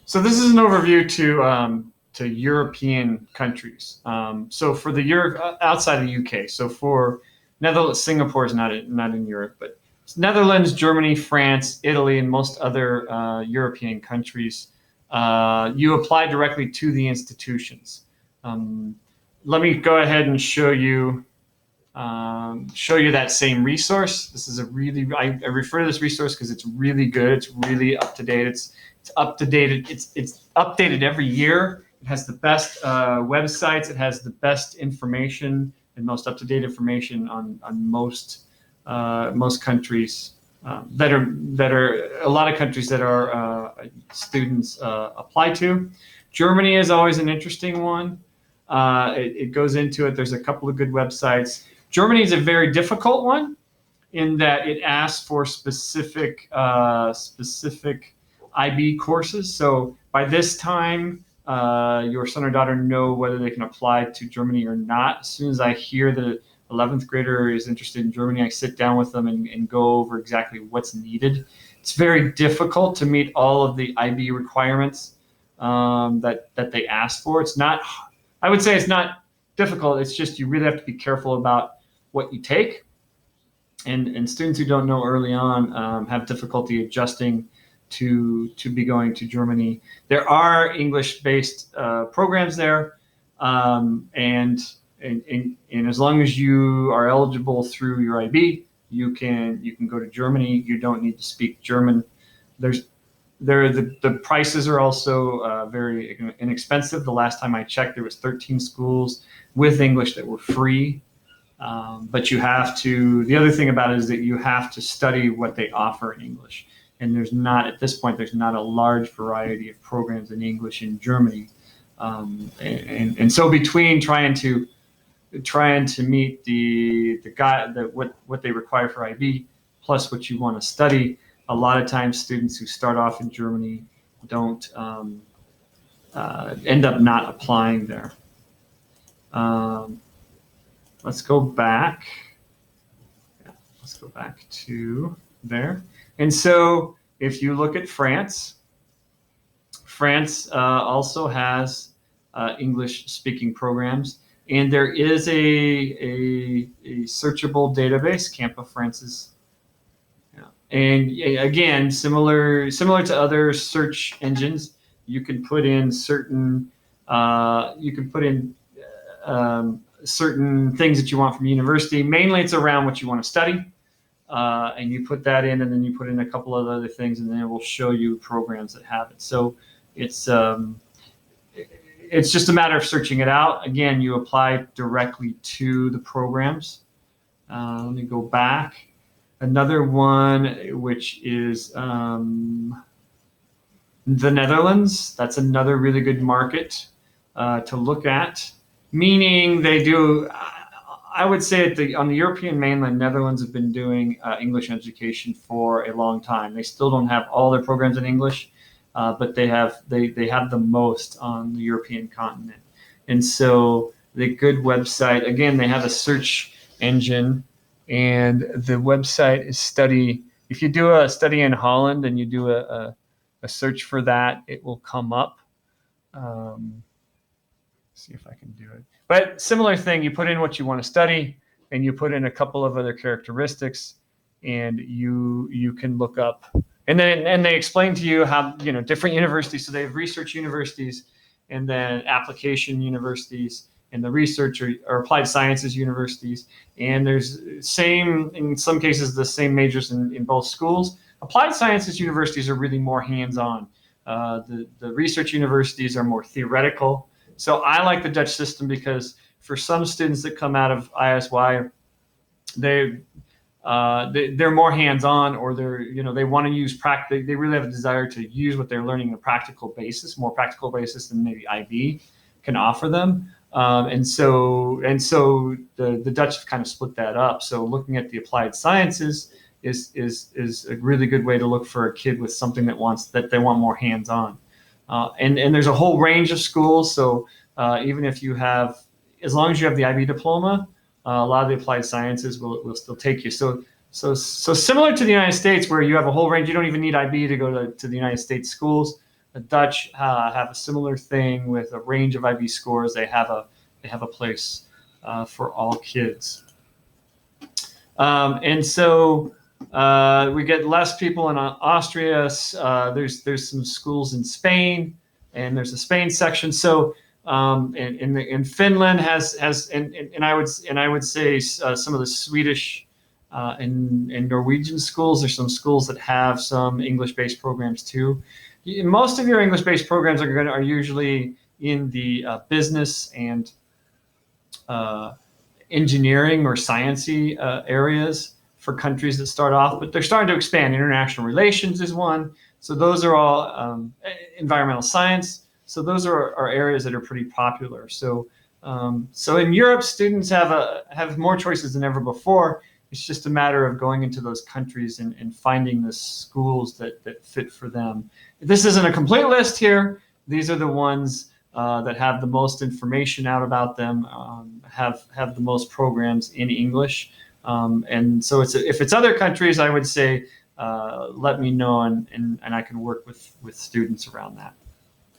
So this is an overview to European countries. So for the Europe outside of the UK, so for Netherlands, Singapore is not in Europe, but Netherlands, Germany, France, Italy, and most other European countries, you apply directly to the institutions. Um, Let me go ahead and show you that same resource. This is I refer to this resource because it's really good. It's really up to date. It's up to date. It's updated every year. It has the best websites. It has the best information and most up to date information on most countries that are a lot of countries that our students apply to. Germany is always an interesting one. It goes into it. There's a couple of good websites. Germany is a very difficult one in that it asks for specific IB courses. So by this time, your son or daughter know whether they can apply to Germany or not. As soon as I hear that an 11th grader is interested in Germany, I sit down with them and go over exactly what's needed. It's very difficult to meet all of the IB requirements that they ask for. It's not. I would say it's not difficult. It's just you really have to be careful about what you take. And students who don't know early on have difficulty adjusting to be going to Germany. There are English-based programs there, and as long as you are eligible through your IB, you can go to Germany. You don't need to speak German. The prices are also very inexpensive. The last time I checked, there was 13 schools with English that were free. But you have to. The other thing about it is that you have to study what they offer in English. And at this point, there's not a large variety of programs in English in Germany. And so between trying to meet what they require for IB plus what you want to study, a lot of times students who start off in Germany don't end up not applying there. Let's go back. Let's go back to there. And so if you look at France also has English-speaking programs, and there is a searchable database, Camp of France's. And again, similar to other search engines, you can put in certain certain things that you want from university. Mainly, it's around what you want to study, and you put that in, and then you put in a couple of other things, and then it will show you programs that have it. So it's just a matter of searching it out. Again, you apply directly to the programs. Let me go back. Another one, which is the Netherlands. That's another really good market to look at. Meaning they do, I would say on the European mainland, Netherlands have been doing English education for a long time. They still don't have all their programs in English, but they have the most on the European continent. And so the good website, again, they have a search engine. And the website is study. If you do a study in Holland and you do a search for that, it will come up. See if I can do it. But similar thing, you put in what you want to study, and you put in a couple of other characteristics, and you can look up. And they explain to you how different universities. So they have research universities, and then application universities, and the research or applied sciences universities. And there's in some cases, the same majors in both schools. Applied sciences universities are really more hands-on. The research universities are more theoretical. So I like the Dutch system because for some students that come out of ISY, they're more hands-on, or they want to use practice. They really have a desire to use what they're learning on a practical basis, more practical basis than maybe IB can offer them. And so the Dutch have kind of split that up. So looking at the applied sciences is a really good way to look for a kid with something that they want more hands-on. And there's a whole range of schools. So even if as long as you have the IB diploma, a lot of the applied sciences will still take you. So similar to the United States, where you have a whole range, you don't even need IB to go to the United States schools. The Dutch have a similar thing with a range of IB scores. They have a place for all kids. And so we get less people in Austria. There's some schools in Spain, and there's a Spain section. So in Finland has and I would say some of the Swedish and Norwegian schools. There's some schools that have some English-based programs too. Most of your English-based programs are usually in the business and engineering or sciencey areas for countries that start off, but they're starting to expand. International relations is one. So those are all environmental science. So those are areas that are pretty popular. So so in Europe, students have more choices than ever before. It's just a matter of going into those countries and finding the schools that fit for them. This isn't a complete list here. These are the ones that have the most information out about them, have the most programs in English. And so if it's other countries, I would say let me know, and I can work with students around that.